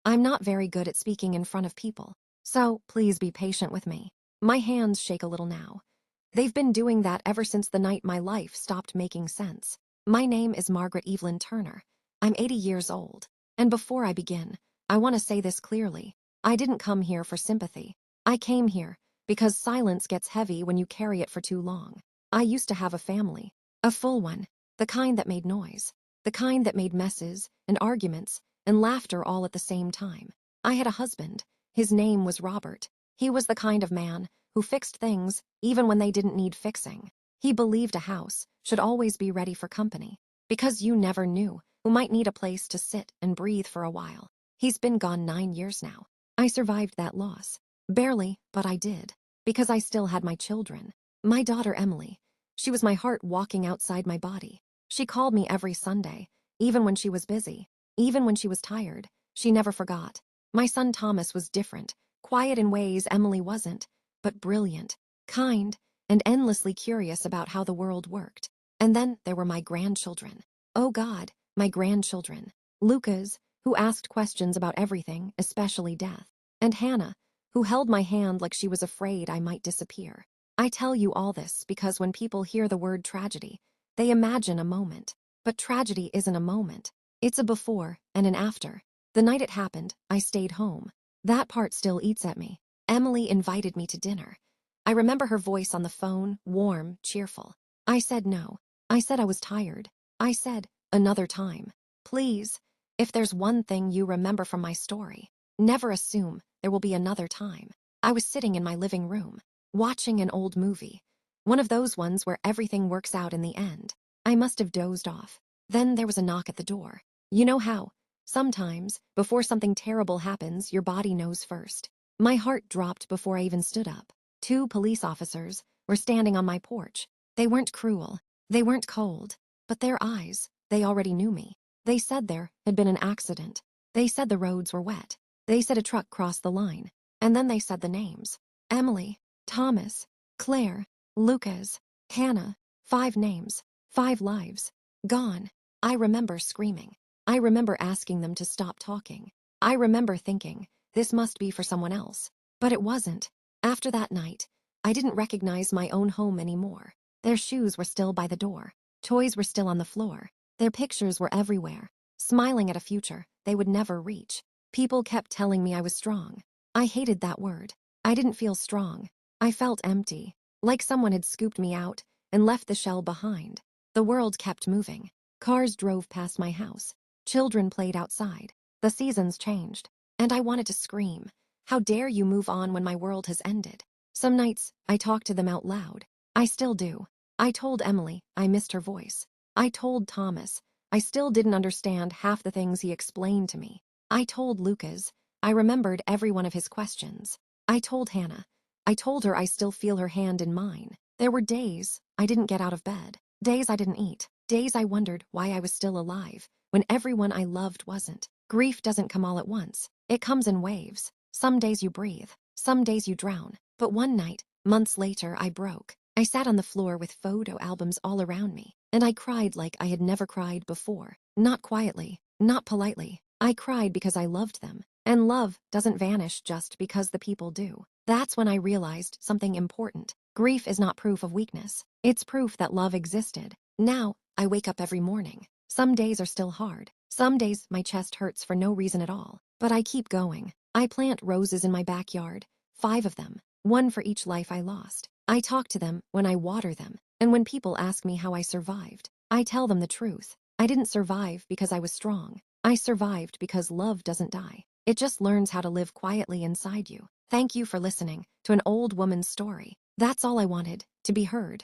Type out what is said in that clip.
I'm not very good at speaking in front of people, so please be patient with me. My hands shake a little now. They've been doing that ever since the night my life stopped making sense. My name is Margaret Evelyn Turner. I'm 80 years old. And before I begin, I want to say this clearly. I didn't come here for sympathy. I came here because silence gets heavy when you carry it for too long. I used to have a family, a full one, the kind that made noise, the kind that made messes and arguments and laughter all at the same time. I had a husband. His name was Robert. He was the kind of man who fixed things even when they didn't need fixing. He believed a house should always be ready for company, because you never knew who might need a place to sit and breathe for a while. He's been gone 9 years now. I survived that loss. Barely, but I did, because I still had my children. My daughter Emily. She was my heart walking outside my body. She called me every Sunday, even when she was busy, even when she was tired. She never forgot. My son Thomas was different, quiet in ways Emily wasn't, but brilliant, kind, and endlessly curious about how the world worked. And then there were my grandchildren. Oh God, my grandchildren. Lucas, who asked questions about everything, especially death. And Hannah, who held my hand like she was afraid I might disappear. I tell you all this because when people hear the word tragedy, they imagine a moment. But tragedy isn't a moment. It's a before and an after. The night it happened, I stayed home. That part still eats at me. Emily invited me to dinner. I remember her voice on the phone, warm, cheerful. I said no. I said I was tired. I said, another time. Please, if there's one thing you remember from my story, never assume there will be another time. I was sitting in my living room, watching an old movie. One of those ones where everything works out in the end. I must have dozed off. Then there was a knock at the door. You know how? Sometimes, before something terrible happens, your body knows first. My heart dropped before I even stood up. 2 police officers were standing on my porch. They weren't cruel. They weren't cold. But their eyes, they already knew me. They said there had been an accident. They said the roads were wet. They said a truck crossed the line. And then they said the names. Emily, Thomas, Claire, Lucas, Hannah. 5 names. 5 lives. Gone. I remember screaming. I remember asking them to stop talking. I remember thinking, this must be for someone else. But it wasn't. After that night, I didn't recognize my own home anymore. Their shoes were still by the door. Toys were still on the floor. Their pictures were everywhere, smiling at a future they would never reach. People kept telling me I was strong. I hated that word. I didn't feel strong. I felt empty, like someone had scooped me out and left the shell behind. The world kept moving. Cars drove past my house. Children played outside. The seasons changed. And I wanted to scream. How dare you move on when my world has ended? Some nights, I talk to them out loud. I still do. I told Emily I missed her voice. I told Thomas I still didn't understand half the things he explained to me. I told Lucas I remembered every one of his questions. I told Hannah. I told her I still feel her hand in mine. There were days I didn't get out of bed. Days I didn't eat. Days I wondered why I was still alive, when everyone I loved wasn't. Grief doesn't come all at once. It comes in waves. Some days you breathe. Some days you drown. But one night, months later, I broke. I sat on the floor with photo albums all around me, and I cried like I had never cried before. Not quietly, not politely. I cried because I loved them. And love doesn't vanish just because the people do. That's when I realized something important. Grief is not proof of weakness. It's proof that love existed. Now, I wake up every morning. Some days are still hard. Some days my chest hurts for no reason at all. But I keep going. I plant roses in my backyard. 5 of them. 1 for each life I lost. I talk to them when I water them. And when people ask me how I survived, I tell them the truth. I didn't survive because I was strong. I survived because love doesn't die. It just learns how to live quietly inside you. Thank you for listening to an old woman's story. That's all I wanted, to be heard.